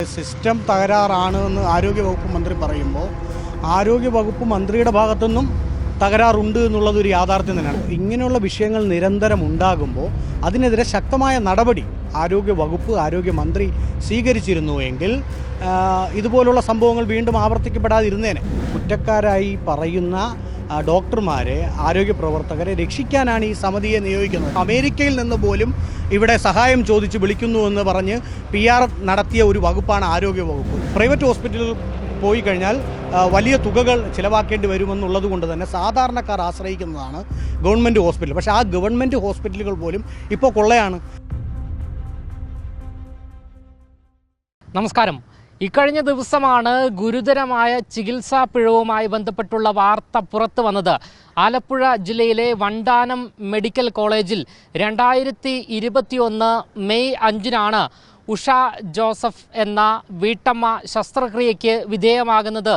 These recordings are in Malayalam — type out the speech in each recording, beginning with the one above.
സിസ്റ്റം തകരാറാണെന്ന് ആരോഗ്യവകുപ്പ് മന്ത്രി പറയുമ്പോൾ ആരോഗ്യവകുപ്പ് മന്ത്രിയുടെ ഭാഗത്തുനിന്നും തകരാറുണ്ട് എന്നുള്ളതൊരു യാഥാർത്ഥ്യം തന്നെയാണ്. ഇങ്ങനെയുള്ള വിഷയങ്ങൾ നിരന്തരം ഉണ്ടാകുമ്പോൾ അതിനെതിരെ ശക്തമായ നടപടി ആരോഗ്യമന്ത്രി സ്വീകരിച്ചിരുന്നുവെങ്കിൽ ഇതുപോലുള്ള സംഭവങ്ങൾ വീണ്ടും ആവർത്തിക്കപ്പെടാതിരുന്നേനെ. കുറ്റക്കാരായി പറയുന്ന ഡോക്ടർമാരെ, ആരോഗ്യ പ്രവർത്തകരെ രക്ഷിക്കാനാണ് ഈ സമിതിയെ നിയോഗിക്കുന്നത്. അമേരിക്കയിൽ നിന്ന് പോലും ഇവിടെ സഹായം ചോദിച്ച് വിളിക്കുന്നുവെന്ന് പറഞ്ഞ് PR നടത്തിയ ഒരു വകുപ്പാണ് ആരോഗ്യവകുപ്പ്. പ്രൈവറ്റ് ഹോസ്പിറ്റലിൽ പോയി കഴിഞ്ഞാൽ വലിയ തുകകൾ ചിലവാക്കേണ്ടി വരുമെന്നുള്ളത് കൊണ്ട് തന്നെ സാധാരണക്കാർ ആശ്രയിക്കുന്നതാണ് ഗവൺമെൻറ് ഹോസ്പിറ്റൽ. പക്ഷേ ആ ഗവൺമെൻറ് ഹോസ്പിറ്റലുകൾ പോലും ഇപ്പോൾ കൊള്ളയാണ്. നമസ്കാരം. ഇക്കഴിഞ്ഞ ദിവസമാണ് ഗുരുതരമായ ചികിത്സാ പിഴവുമായി ബന്ധപ്പെട്ടുള്ള വാർത്ത പുറത്തു വന്നത്. ആലപ്പുഴ ജില്ലയിലെ വണ്ടാനം മെഡിക്കൽ കോളേജിൽ 2021 മെയ് 5-നാണ് ഉഷ ജോസഫ് എന്ന വീട്ടമ്മ ശസ്ത്രക്രിയയ്ക്ക് വിധേയമാകുന്നത്.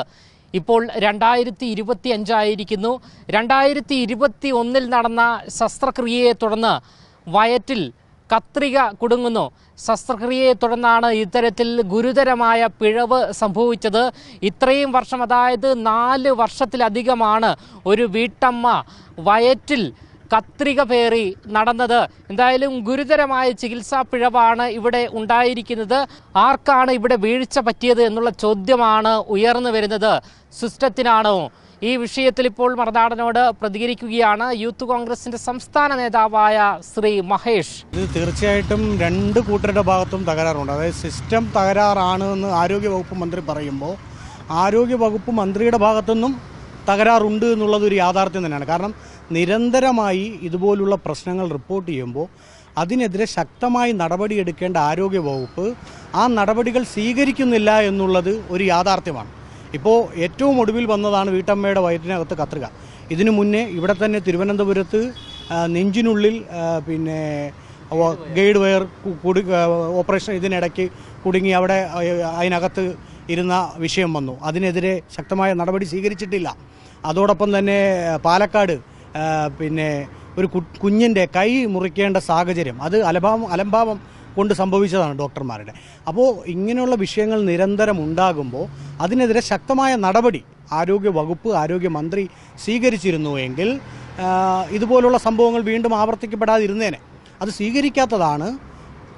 ഇപ്പോൾ 2025 ആയിരിക്കുന്നു. 2021 നടന്ന ശസ്ത്രക്രിയയെ തുടർന്ന് വയറ്റിൽ കത്രിക കുടുങ്ങുന്നു. ശസ്ത്രക്രിയയെ തുടർന്നാണ് ഇത്തരത്തിൽ ഗുരുതരമായ പിഴവ് സംഭവിച്ചത്. ഇത്രയും വർഷം, അതായത് 4 വർഷത്തിലധികമാണ് ഒരു വീട്ടമ്മ വയറ്റിൽ കത്രിക പേറി നടന്നത്. എന്തായാലും ഗുരുതരമായ ചികിത്സാ പിഴവാണ് ഇവിടെ ഉണ്ടായിരിക്കുന്നത്. ആർക്കാണ് ഇവിടെ വീഴ്ച പറ്റിയത് എന്നുള്ള ചോദ്യമാണ് ഉയർന്നു വരുന്നത്. സിസ്റ്റത്തിനാണോ? ഈ വിഷയത്തിൽ ഇപ്പോൾ മറുനാടനോട് പ്രതികരിക്കുകയാണ് യൂത്ത് കോൺഗ്രസിന്റെ സംസ്ഥാന നേതാവായ ശ്രീ മഹേഷ്. ഇത് തീർച്ചയായിട്ടും രണ്ട് കൂട്ടരുടെ ഭാഗത്തും തകരാറുണ്ട്. അതായത് സിസ്റ്റം തകരാറാണെന്ന് ആരോഗ്യവകുപ്പ് മന്ത്രി പറയുമ്പോൾ ആരോഗ്യവകുപ്പ് മന്ത്രിയുടെ ഭാഗത്തുനിന്നും തകരാറുണ്ട് എന്നുള്ളതൊരു യാഥാർത്ഥ്യം തന്നെയാണ്. കാരണം നിരന്തരമായി ഇതുപോലുള്ള പ്രശ്നങ്ങൾ റിപ്പോർട്ട് ചെയ്യുമ്പോൾ അതിനെതിരെ ശക്തമായി നടപടിയെടുക്കേണ്ട ആരോഗ്യവകുപ്പ് ആ നടപടികൾ സ്വീകരിക്കുന്നില്ല എന്നുള്ളത് ഒരു യാഥാർത്ഥ്യമാണ്. ഇപ്പോൾ ഏറ്റവും ഒടുവിൽ വന്നതാണ് വീട്ടമ്മയുടെ വയറ്റിനകത്ത് കത്രിക. ഇതിനു മുന്നേ ഇവിടെ തന്നെ തിരുവനന്തപുരത്ത് നെഞ്ചിനുള്ളിൽ ഗൈഡ് വയർ ഓപ്പറേഷൻ ഇതിനിടയ്ക്ക് കുടുങ്ങി അവിടെ അതിനകത്ത് ഇരുന്ന വിഷയം വന്നു. അതിനെതിരെ ശക്തമായ നടപടി സ്വീകരിച്ചിട്ടില്ല. അതോടൊപ്പം തന്നെ പാലക്കാട് ഒരു കുഞ്ഞിൻ്റെ കൈ മുറിക്കേണ്ട സാഹചര്യം, അത് അലംഭാവം കൊണ്ട് സംഭവിച്ചതാണ് ഡോക്ടർമാരുടെ. അപ്പോൾ ഇങ്ങനെയുള്ള വിഷയങ്ങൾ നിരന്തരം ഉണ്ടാകുമ്പോൾ അതിനെതിരെ ശക്തമായ നടപടി ആരോഗ്യമന്ത്രി സ്വീകരിച്ചിരുന്നുവെങ്കിൽ ഇതുപോലുള്ള സംഭവങ്ങൾ വീണ്ടും ആവർത്തിക്കപ്പെടാതിരുന്നേനെ. അത് സ്വീകരിക്കാത്തതാണ്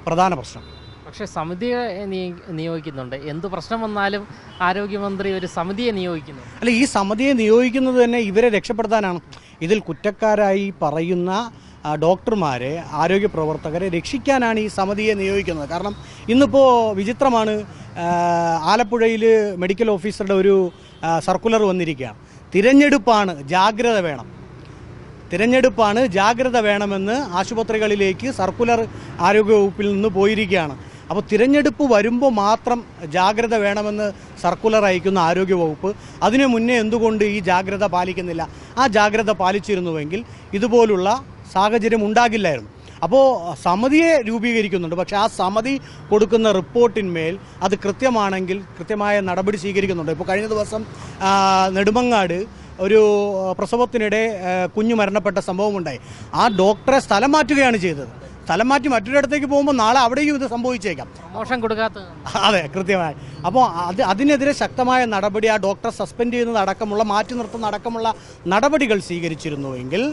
പ്രധാന പ്രശ്നം. പക്ഷേ സമിതിയെ നിയോഗിക്കുന്നുണ്ട്. എന്ത് പ്രശ്നം വന്നാലും ആരോഗ്യമന്ത്രി ഒരു സമിതിയെ നിയോഗിക്കുന്നു. അല്ല, ഈ സമിതിയെ നിയോഗിക്കുന്നത് തന്നെ ഇവരെ രക്ഷപ്പെടുത്താനാണ്. ഇതിൽ കുറ്റക്കാരായി പറയുന്ന ഡോക്ടർമാരെ, ആരോഗ്യ പ്രവർത്തകരെ രക്ഷിക്കാനാണ് ഈ സമിതിയെ നിയോഗിക്കുന്നത്. കാരണം ഇന്നിപ്പോൾ വിചിത്രമാണ്, ആലപ്പുഴയിൽ മെഡിക്കൽ ഓഫീസറുടെ ഒരു സർക്കുലർ വന്നിരിക്കുകയാണ്. തിരഞ്ഞെടുപ്പാണ്, ജാഗ്രത വേണമെന്ന് ആശുപത്രികളിലേക്ക് സർക്കുലർ ആരോഗ്യവകുപ്പിൽ നിന്ന് പോയിരിക്കുകയാണ്. അപ്പോൾ തിരഞ്ഞെടുപ്പ് വരുമ്പോൾ മാത്രം ജാഗ്രത വേണമെന്ന് സർക്കുലർ അയക്കുന്ന ആരോഗ്യവകുപ്പ് അതിനു മുന്നേ എന്തുകൊണ്ട് ഈ ജാഗ്രത പാലിക്കുന്നില്ല? ആ ജാഗ്രത പാലിച്ചിരുന്നുവെങ്കിൽ ഇതുപോലുള്ള സാഹചര്യം ഉണ്ടാകില്ലായിരുന്നു. അപ്പോൾ സമിതിയെ രൂപീകരിക്കുന്നുണ്ട്. പക്ഷേ ആ സമിതി കൊടുക്കുന്ന റിപ്പോർട്ടിന്മേൽ അത് കൃത്യമാണെങ്കിൽ കൃത്യമായ നടപടി സ്വീകരിക്കുന്നുണ്ട്. ഇപ്പോൾ കഴിഞ്ഞ ദിവസം നെടുമങ്ങാട് ഒരു പ്രസവത്തിനിടെ കുഞ്ഞു മരണപ്പെട്ട സംഭവമുണ്ടായി. ആ ഡോക്ടറെ സ്ഥലം മാറ്റുകയാണ് ചെയ്തത്. സ്ഥലം മാറ്റി മറ്റൊരിടത്തേക്ക് പോകുമ്പോൾ നാളെ അവിടെയും ഇത് സംഭവിച്ചേക്കാം. മോശം കൊടുക്കാത്ത. അതെ, കൃത്യമായി. അപ്പോൾ അതിനെതിരെ ശക്തമായ നടപടി, ആ ഡോക്ടറെ സസ്പെൻഡ് ചെയ്യുന്നത് അടക്കമുള്ള, മാറ്റി നിർത്തുന്ന അടക്കമുള്ള നടപടികൾ സ്വീകരിച്ചിരുന്നുവെങ്കിൽ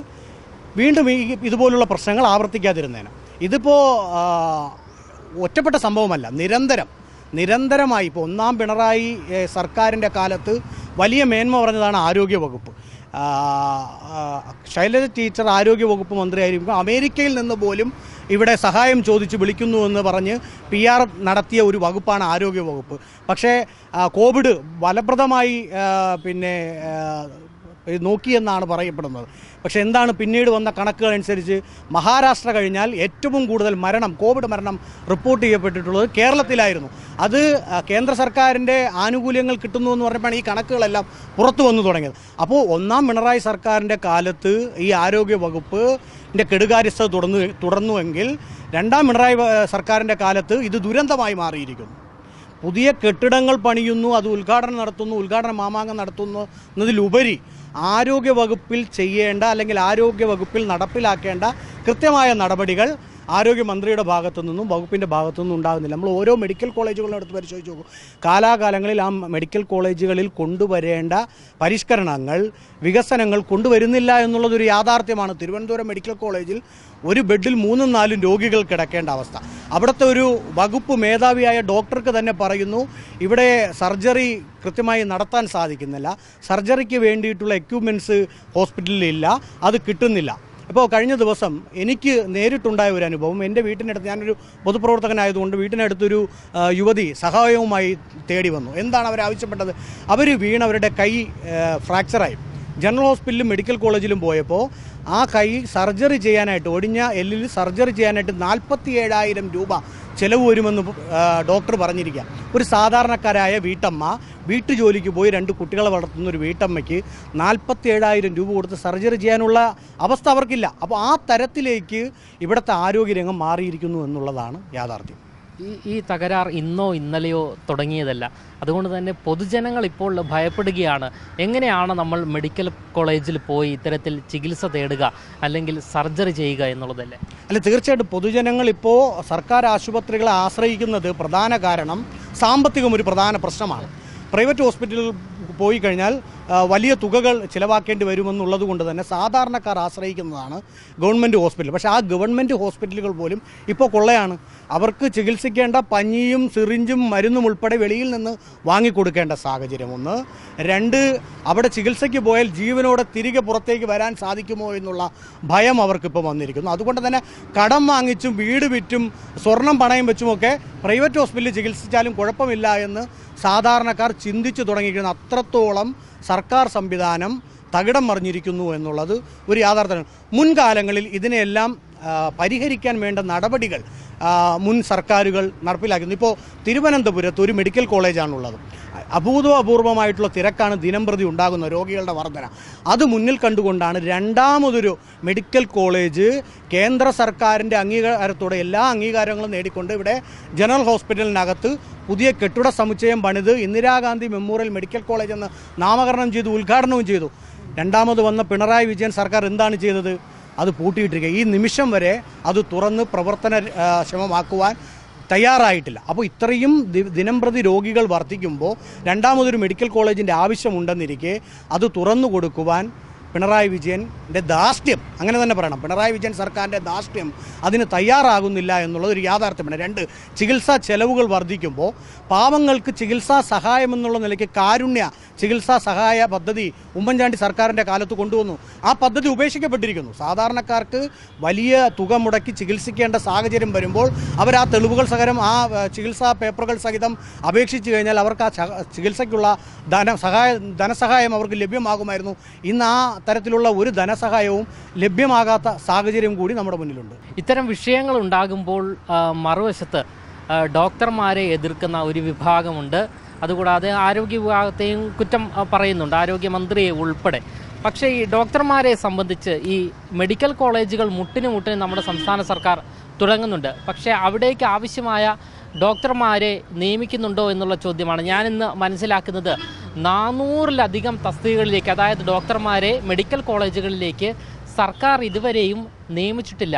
വീണ്ടും ഇതുപോലുള്ള പ്രശ്നങ്ങൾ ആവർത്തിക്കാതിരുന്നേനെ. ഇതിപ്പോൾ ഒറ്റപ്പെട്ട സംഭവമല്ല, നിരന്തരമായി ഇപ്പോൾ 1-ാം പിണറായി സർക്കാരിൻ്റെ കാലത്ത് വലിയ മേന്മ പറഞ്ഞതാണ് ആരോഗ്യവകുപ്പ്. ശൈലജ ടീച്ചർ ആരോഗ്യവകുപ്പ് മന്ത്രിയായിരിക്കും. അമേരിക്കയിൽ നിന്ന് പോലും ഇവിടെ സഹായം ചോദിച്ച് വിളിക്കുന്നുവെന്ന് പറഞ്ഞ് PR നടത്തിയ ഒരു വകുപ്പാണ് ആരോഗ്യവകുപ്പ്. പക്ഷേ കോവിഡ് ഫലപ്രദമായി നോക്കിയെന്നാണ് പറയപ്പെടുന്നത്. പക്ഷേ എന്താണ് പിന്നീട് വന്ന കണക്കുകൾ അനുസരിച്ച് മഹാരാഷ്ട്ര കഴിഞ്ഞാൽ ഏറ്റവും കൂടുതൽ കോവിഡ് മരണം റിപ്പോർട്ട് ചെയ്യപ്പെട്ടിട്ടുള്ളത് കേരളത്തിലായിരുന്നു. അത് കേന്ദ്ര സർക്കാരിൻ്റെ ആനുകൂല്യങ്ങൾ കിട്ടുന്നു എന്ന് പറഞ്ഞപ്പോഴാണ് ഈ കണക്കുകളെല്ലാം പുറത്തു വന്നു തുടങ്ങിയത്. അപ്പോൾ 1-ാം പിണറായി സർക്കാരിൻ്റെ കാലത്ത് ഈ ആരോഗ്യവകുപ്പിൻ്റെ കെടുകാര്യസ്ഥത തുടർന്നുവെങ്കിൽ 2-ാം പിണറായി സർക്കാരിൻ്റെ കാലത്ത് ഇത് ദുരന്തമായി മാറിയിരിക്കുന്നു. പുതിയ കെട്ടിടങ്ങൾ പണിയുന്നു, അത് ഉദ്ഘാടന മാമാങ്കം നടത്തുന്നതിലുപരി ആരോഗ്യവകുപ്പിൽ ചെയ്യേണ്ട അല്ലെങ്കിൽ ആരോഗ്യവകുപ്പിൽ നടപ്പിലാക്കേണ്ട കൃത്യമായ നടപടികൾ ആരോഗ്യമന്ത്രിയുടെ ഭാഗത്തു നിന്നും വകുപ്പിൻ്റെ ഭാഗത്തു നിന്നും ഉണ്ടാകുന്നില്ല. നമ്മൾ ഓരോ മെഡിക്കൽ കോളേജുകളും എടുത്ത് പരിശോധിച്ച് നോക്കും. കാലാകാലങ്ങളിൽ ആ മെഡിക്കൽ കോളേജുകളിൽ കൊണ്ടുവരേണ്ട പരിഷ്കരണങ്ങൾ, വികസനങ്ങൾ കൊണ്ടുവരുന്നില്ല എന്നുള്ളതൊരു യാഥാർത്ഥ്യമാണ്. തിരുവനന്തപുരം മെഡിക്കൽ കോളേജിൽ ഒരു ബെഡിൽ 3-4 രോഗികൾ കിടക്കേണ്ട അവസ്ഥ. അവിടുത്തെ ഒരു വകുപ്പ് മേധാവിയായ ഡോക്ടർക്ക് തന്നെ പറയുന്നു, ഇവിടെ സർജറി കൃത്യമായി നടത്താൻ സാധിക്കുന്നില്ല, സർജറിക്ക് വേണ്ടിയിട്ടുള്ള എക്യുപ്മെൻറ്റ്സ് ഹോസ്പിറ്റലിലില്ല, അത് കിട്ടുന്നില്ല. ഇപ്പോൾ കഴിഞ്ഞ ദിവസം എനിക്ക് നേരിട്ടുണ്ടായ ഒരു അനുഭവം, എൻ്റെ വീട്ടിനടുത്ത്, ഞാനൊരു പൊതുപ്രവർത്തകനായതുകൊണ്ട് വീട്ടിനടുത്തൊരു യുവതി സഹായവുമായി തേടി വന്നു. എന്താണ് അവർ ആവശ്യപ്പെട്ടത്? അവർ അവരുടെ കൈ ഫ്രാക്ചറായി. ജനറൽ ഹോസ്പിറ്റലിലും മെഡിക്കൽ കോളേജിലും പോയപ്പോൾ ആ കൈ സർജറി ചെയ്യാനായിട്ട്, ഒടിഞ്ഞ എല്ലിൽ സർജറി ചെയ്യാനായിട്ട് 47,000 രൂപ ചിലവ് വരുമെന്ന് ഡോക്ടർ പറഞ്ഞിരിക്കുക. ഒരു സാധാരണക്കാരായ വീട്ടമ്മ, വീട്ടുജോലിക്ക് പോയി 2 കുട്ടികളെ വളർത്തുന്ന ഒരു വീട്ടമ്മയ്ക്ക് 47,000 രൂപ കൊടുത്ത് സർജറി ചെയ്യാനുള്ള അവസ്ഥ അവർക്കില്ല. അപ്പോൾ ആ തരത്തിലേക്ക് ഇവിടുത്തെ ആരോഗ്യരംഗം മാറിയിരിക്കുന്നു എന്നുള്ളതാണ് യാഥാർത്ഥ്യം. ഈ തകരാർ ഇന്നോ ഇന്നലെയോ തുടങ്ങിയതല്ല. അതുകൊണ്ട് തന്നെ പൊതുജനങ്ങൾ ഇപ്പോൾ ഭയപ്പെടുകയാണ്. എങ്ങനെയാണ് നമ്മൾ മെഡിക്കൽ കോളേജിൽ പോയി ഇത്തരത്തിൽ ചികിത്സ തേടുക, അല്ലെങ്കിൽ സർജറി ചെയ്യുക എന്നുള്ളതല്ലേ? അല്ല, തീർച്ചയായിട്ടും പൊതുജനങ്ങൾ ഇപ്പോൾ സർക്കാർ ആശുപത്രികളെ ആശ്രയിക്കുന്നത് പ്രധാന കാരണം സാമ്പത്തികം ഒരു പ്രധാന പ്രശ്നമാണ്. പ്രൈവറ്റ് ഹോസ്പിറ്റലിൽ പോയി കഴിഞ്ഞാൽ വലിയ തുകകൾ ചിലവാക്കേണ്ടി വരുമെന്നുള്ളത് കൊണ്ട് തന്നെ സാധാരണക്കാർ ആശ്രയിക്കുന്നതാണ് ഗവൺമെൻറ് ഹോസ്പിറ്റൽ. പക്ഷേ ആ ഗവൺമെൻറ് ഹോസ്പിറ്റലുകൾ പോലും ഇപ്പോൾ കൊള്ളയാണ്. അവർക്ക് ചികിത്സിക്കേണ്ട പഞ്ഞിയും സിറിഞ്ചും മരുന്നും ഉൾപ്പെടെ വെളിയിൽ നിന്ന് വാങ്ങിക്കൊടുക്കേണ്ട സാഹചര്യം 1. 2, അവിടെ ചികിത്സയ്ക്ക് പോയാൽ ജീവനോടെ തിരികെ പുറത്തേക്ക് വരാൻ സാധിക്കുമോ എന്നുള്ള ഭയം അവർക്കിപ്പോൾ വന്നിരിക്കുന്നു. അതുകൊണ്ട് തന്നെ കടം വാങ്ങിച്ചും വീട് വിറ്റും സ്വർണം പണയം വെച്ചുമൊക്കെ പ്രൈവറ്റ് ഹോസ്പിറ്റലിൽ ചികിത്സിച്ചാലും കുഴപ്പമില്ല എന്ന് സാധാരണക്കാർ ചിന്തിച്ചു തുടങ്ങിയിരിക്കുന്നു. അത്രത്തോളം സർക്കാർ സംവിധാനം തകിടം മറിഞ്ഞിരിക്കുന്നു എന്നുള്ളത് ഒരു യാഥാർത്ഥ്യമാണ്. മുൻകാലങ്ങളിൽ ഇതിനെല്ലാം പരിഹരിക്കാൻ വേണ്ട നടപടികൾ മുൻ സർക്കാരുകൾ നടപ്പിലാക്കുന്നു. ഇപ്പോൾ തിരുവനന്തപുരത്ത് ഒരു മെഡിക്കൽ കോളേജാണുള്ളത്. അപൂർവമായിട്ടുള്ള തിരക്കാണ് ദിനംപ്രതി ഉണ്ടാകുന്ന രോഗികളുടെ വർധന. അത് മുന്നിൽ കണ്ടുകൊണ്ടാണ് രണ്ടാമതൊരു മെഡിക്കൽ കോളേജ് കേന്ദ്ര സർക്കാരിൻ്റെ അംഗീകാരത്തോടെ എല്ലാ അംഗീകാരങ്ങളും നേടിക്കൊണ്ട് ഇവിടെ ജനറൽ ഹോസ്പിറ്റലിനകത്ത് പുതിയ കെട്ടിട സമുച്ചയം പണിത് ഇന്ദിരാഗാന്ധി മെമ്മോറിയൽ മെഡിക്കൽ കോളേജ് എന്ന് നാമകരണം ചെയ്തു, ഉദ്ഘാടനവും ചെയ്തു. രണ്ടാമത് വന്ന പിണറായി വിജയൻ സർക്കാർ എന്താണ് ചെയ്തത്? അത് പൂട്ടിയിട്ടിരിക്കുക. ഈ നിമിഷം വരെ അത് തുറന്ന് പ്രവർത്തനക്ഷമമാക്കുവാൻ തയ്യാറായിട്ടില്ല. അപ്പോൾ ഇത്രയും ദിനംപ്രതി രോഗികൾ വർദ്ധിക്കുമ്പോൾ രണ്ടാമതൊരു മെഡിക്കൽ കോളേജിൻ്റെ ആവശ്യമുണ്ടെന്നിരിക്കെ അത് തുറന്നു കൊടുക്കുവാൻ പിണറായി വിജയൻ്റെ ധാർഷ്ട്യം, അങ്ങനെ തന്നെ പറയണം, പിണറായി വിജയൻ സർക്കാരിൻ്റെ ധാർഷ്ട്യം അതിന് തയ്യാറാകുന്നില്ല എന്നുള്ളത് ഒരു യാഥാർത്ഥ്യമാണ്. 2, ചികിത്സാ ചെലവുകൾ വർദ്ധിക്കുമ്പോൾ പാവങ്ങൾക്ക് ചികിത്സാ സഹായമെന്നുള്ള നിലയ്ക്ക് കാരുണ്യ ചികിത്സാ സഹായ പദ്ധതി ഉമ്മൻചാണ്ടി സർക്കാരിൻ്റെ കാലത്ത് കൊണ്ടുവന്നു. ആ പദ്ധതി ഉപേക്ഷിക്കപ്പെട്ടിരിക്കുന്നു. സാധാരണക്കാർക്ക് വലിയ തുക മുടക്കി ചികിത്സിക്കേണ്ട സാഹചര്യം വരുമ്പോൾ അവർ ആ തെളിവുകൾ സഹിതം, ആ ചികിത്സാ പേപ്പറുകൾ സഹിതം അപേക്ഷിച്ച് കഴിഞ്ഞാൽ അവർക്ക് ആ ചികിത്സയ്ക്കുള്ള ധനസഹായം അവർക്ക് ലഭ്യമാകുമായിരുന്നു. ഇന്ന് ആ തരത്തിലുള്ള ഒരു ധനസഹായവും ലഭ്യമാകാത്ത സാഹചര്യം കൂടി നമ്മുടെ മുന്നിലുണ്ട്. ഇത്തരം വിഷയങ്ങൾ ഉണ്ടാകുമ്പോൾ മറുവശത്ത് ഡോക്ടർമാരെ എതിർക്കുന്ന ഒരു വിഭാഗമുണ്ട്. അതുകൂടാതെ ആരോഗ്യ വിഭാഗത്തെയും കുറ്റം പറയുന്നുണ്ട്, ആരോഗ്യമന്ത്രിയെ ഉൾപ്പെടെ. പക്ഷേ ഈ ഡോക്ടർമാരെ സംബന്ധിച്ച് ഈ മെഡിക്കൽ കോളേജുകൾ മുട്ടിന് നമ്മുടെ സംസ്ഥാന സർക്കാർ തുടങ്ങുന്നുണ്ട്. പക്ഷേ അവിടേക്ക് ആവശ്യമായ ഡോക്ടർമാരെ നിയമിക്കുന്നുണ്ടോ എന്നുള്ള ചോദ്യമാണ്. ഞാനിന്ന് മനസ്സിലാക്കുന്നത് 400-ലധികം തസ്തികകളിലേക്ക്, അതായത് ഡോക്ടർമാരെ മെഡിക്കൽ കോളേജുകളിലേക്ക് സർക്കാർ ഇതുവരെയും നിയമിച്ചിട്ടില്ല.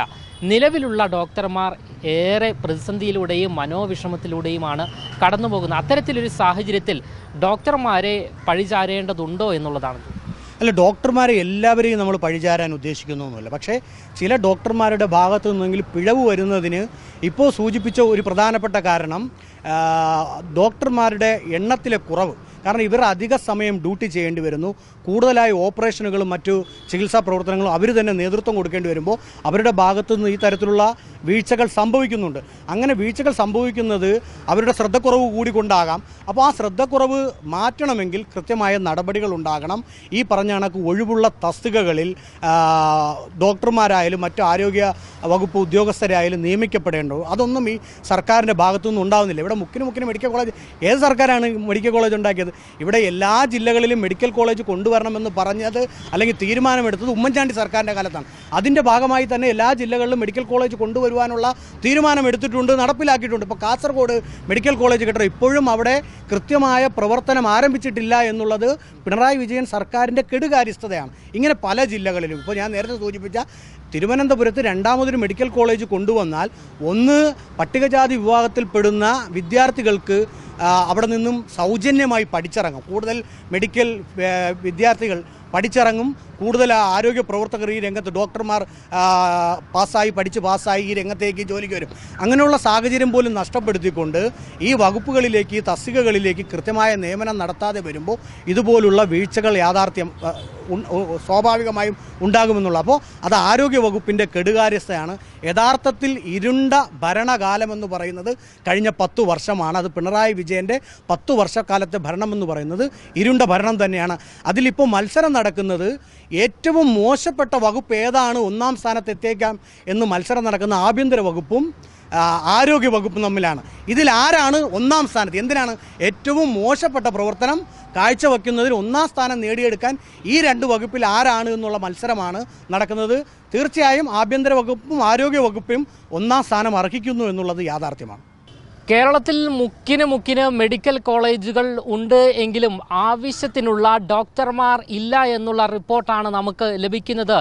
നിലവിലുള്ള ഡോക്ടർമാർ ഏറെ പ്രതിസന്ധിയിലൂടെയും മനോവിഷമത്തിലൂടെയുമാണ് കടന്നു പോകുന്നത്. അത്തരത്തിലൊരു സാഹചര്യത്തിൽ ഡോക്ടർമാരെ പഴിചാരേണ്ടതുണ്ടോ എന്നുള്ളതാണ്. അല്ല, ഡോക്ടർമാരെ എല്ലാവരെയും നമ്മൾ പഴിചാരാൻ ഉദ്ദേശിക്കുന്നൊന്നുമില്ല. പക്ഷേ ചില ഡോക്ടർമാരുടെ ഭാഗത്തു നിന്നെങ്കിലും പിഴവ് വരുന്നതിന് ഇപ്പോൾ സൂചിപ്പിച്ച ഒരു പ്രധാനപ്പെട്ട കാരണം ഡോക്ടർമാരുടെ എണ്ണത്തിലെ കുറവ്. കാരണം ഇവർ അധിക സമയം ഡ്യൂട്ടി ചെയ്യേണ്ടി വരുന്നു. കൂടുതലായി ഓപ്പറേഷനുകളും മറ്റു ചികിത്സാ പ്രവർത്തനങ്ങളും അവർ തന്നെ നേതൃത്വം കൊടുക്കേണ്ടി വരുമ്പോൾ അവരുടെ ഭാഗത്തുനിന്ന് ഈ തരത്തിലുള്ള വീഴ്ചകൾ സംഭവിക്കുന്നുണ്ട്. അങ്ങനെ വീഴ്ചകൾ സംഭവിക്കുന്നത് അവരുടെ ശ്രദ്ധക്കുറവ് കൂടി കൊണ്ടാകാം. അപ്പോൾ ആ ശ്രദ്ധക്കുറവ് മാറ്റണമെങ്കിൽ കൃത്യമായ നടപടികൾ ഉണ്ടാകണം. ഈ പറഞ്ഞ കണക്ക് ഒഴിവുള്ള തസ്തികകളിൽ ഡോക്ടർമാരായാലും മറ്റു ആരോഗ്യ വകുപ്പ് ഉദ്യോഗസ്ഥരായാലും നിയമിക്കപ്പെടേണ്ടത്. അതൊന്നും ഈ സർക്കാരിൻ്റെ ഭാഗത്തുനിന്നും ഉണ്ടാകുന്നില്ല. ഇവിടെ മുക്കിന് മെഡിക്കൽ കോളേജ്, ഏത് സർക്കാരാണ് മെഡിക്കൽ കോളേജ് ഉണ്ടാക്കിയത്? ഇവിടെ എല്ലാ ജില്ലകളിലും മെഡിക്കൽ കോളേജ് കൊണ്ടുവരണമെന്ന് പറഞ്ഞത് അല്ലെങ്കിൽ തീരുമാനമെടുത്തത് ഉമ്മൻചാണ്ടി സർക്കാരിൻ്റെ കാലത്താണ്. അതിൻ്റെ ഭാഗമായി തന്നെ എല്ലാ ജില്ലകളിലും മെഡിക്കൽ കോളേജ് കൊണ്ടുവരുവാനുള്ള തീരുമാനമെടുത്തിട്ടുണ്ട്, നടപ്പിലാക്കിയിട്ടുണ്ട്. ഇപ്പോൾ കാസർഗോഡ് മെഡിക്കൽ കോളേജ് കെട്ടിടം ഇപ്പോഴും അവിടെ കൃത്യമായ പ്രവർത്തനം ആരംഭിച്ചിട്ടില്ല എന്നുള്ളത് പിണറായി വിജയൻ സർക്കാരിൻ്റെ കെടുകാര്യസ്ഥതയാണ്. ഇങ്ങനെ പല ജില്ലകളിലും, ഇപ്പോൾ ഞാൻ നേരത്തെ സൂചിപ്പിച്ച തിരുവനന്തപുരത്ത് രണ്ടാമതൊരു മെഡിക്കൽ കോളേജ് കൊണ്ടുവന്നാൽ ഒന്ന് പട്ടികജാതി വിഭാഗത്തിൽപ്പെടുന്ന വിദ്യാർത്ഥികൾക്ക് അവിടെ നിന്നും സൗജന്യമായി പഠിച്ചിറങ്ങും. കൂടുതൽ മെഡിക്കൽ വിദ്യാർത്ഥികൾ പഠിച്ചിറങ്ങും. കൂടുതൽ ആരോഗ്യ പ്രവർത്തകർ ഈ രംഗത്ത്, ഡോക്ടർമാർ പഠിച്ച് പാസ്സായി ഈ രംഗത്തേക്ക് ജോലിക്ക് വരും. അങ്ങനെയുള്ള സാഹചര്യം പോലും നഷ്ടപ്പെടുത്തിക്കൊണ്ട് ഈ വകുപ്പുകളിലേക്ക്, ഈ തസ്തികകളിലേക്ക് കൃത്യമായ നിയമനം നടത്താതെ വരുമ്പോൾ ഇതുപോലുള്ള വീഴ്ചകൾ യാഥാർത്ഥ്യം സ്വാഭാവികമായും ഉണ്ടാകുമെന്നുള്ള. അപ്പോൾ അത് ആരോഗ്യ വകുപ്പിൻ്റെ കെടുകാര്യസ്ഥയാണ്. യഥാർത്ഥത്തിൽ ഇരുണ്ട ഭരണകാലമെന്ന് പറയുന്നത് കഴിഞ്ഞ 10 വർഷമാണ്. അത് പിണറായി വിജയൻ്റെ 10 വർഷക്കാലത്തെ ഭരണമെന്ന് പറയുന്നത് ഇരുണ്ട ഭരണം തന്നെയാണ്. അതിലിപ്പോൾ മത്സരം നടക്കുന്നത് ഏറ്റവും മോശപ്പെട്ട വകുപ്പ് ഏതാണ്, ഒന്നാം സ്ഥാനത്ത് എത്തിയേക്കാം എന്ന് മത്സരം നടക്കുന്ന ആഭ്യന്തര വകുപ്പും ആരോഗ്യ വകുപ്പും തമ്മിലാണ്. ഇതിൽ ആരാണ് ഒന്നാം സ്ഥാനത്ത്? എന്തിനാണ് ഏറ്റവും മോശപ്പെട്ട പ്രവർത്തനം കാഴ്ചവെക്കുന്നതിൽ ഒന്നാം സ്ഥാനം നേടിയെടുക്കാൻ ഈ 2 വകുപ്പിൽ ആരാണ് എന്നുള്ള മത്സരമാണ് നടക്കുന്നത്. തീർച്ചയായും ആഭ്യന്തര വകുപ്പും ആരോഗ്യ വകുപ്പും ഒന്നാം സ്ഥാനം അർഹിക്കുന്നു എന്നുള്ളത് യാഥാർത്ഥ്യമാണ്. കേരളത്തിൽ മുക്കിന് മെഡിക്കൽ കോളേജുകൾ ഉണ്ട് എങ്കിലും ആവശ്യത്തിനുള്ള ഡോക്ടർമാർ ഇല്ല എന്നുള്ള റിപ്പോർട്ടാണ് നമുക്ക് ലഭിക്കുന്നത്.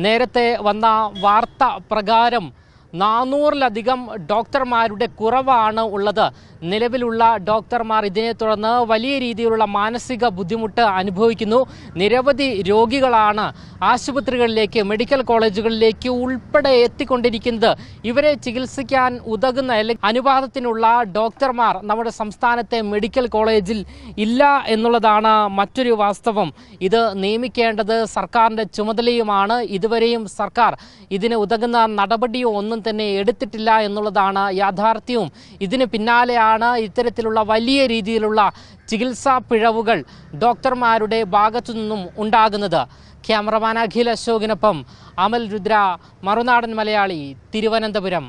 നേരത്തെ വന്ന വാർത്ത പ്രകാരം 400-ലധികം ഡോക്ടർമാരുടെ കുറവാണ് ഉള്ളത്. നിലവിലുള്ള ഡോക്ടർമാർ ഇതിനെ തുടർന്ന് വലിയ രീതിയിലുള്ള മാനസിക ബുദ്ധിമുട്ട് അനുഭവിക്കുന്നു. നിരവധി രോഗികളാണ് ആശുപത്രികളിലേക്ക്, മെഡിക്കൽ കോളേജുകളിലേക്ക് ഉൾപ്പെടെ എത്തിക്കൊണ്ടിരിക്കുന്നത്. ഇവരെ ചികിത്സിക്കാൻ ഉതകുന്ന അല്ലെങ്കിൽ അനുപാതത്തിനുള്ള ഡോക്ടർമാർ നമ്മുടെ സംസ്ഥാനത്തെ മെഡിക്കൽ കോളേജിൽ ഇല്ല എന്നുള്ളതാണ് മറ്റൊരു വാസ്തവം. ഇത് നിയമിക്കേണ്ടത് സർക്കാരിൻ്റെ ചുമതലയുമാണ്. ഇതുവരെയും സർക്കാർ ഇതിന് ഉതകുന്ന നടപടിയോ ഒന്നും തന്നെ എടുത്തിട്ടില്ല എന്നുള്ളതാണ് യാഥാർത്ഥ്യവും. ഇതിന് പിന്നാലെയാണ് ഇത്തരത്തിലുള്ള വലിയ രീതിയിലുള്ള ചികിത്സാ പിഴവുകൾ ഡോക്ടർമാരുടെ ഭാഗത്തു നിന്നും ഉണ്ടാകുന്നത്. ക്യാമറമാൻ അഖിൽ അശോകിനൊപ്പം അമൽ രുദ്ര, മറുനാടൻ മലയാളി, തിരുവനന്തപുരം.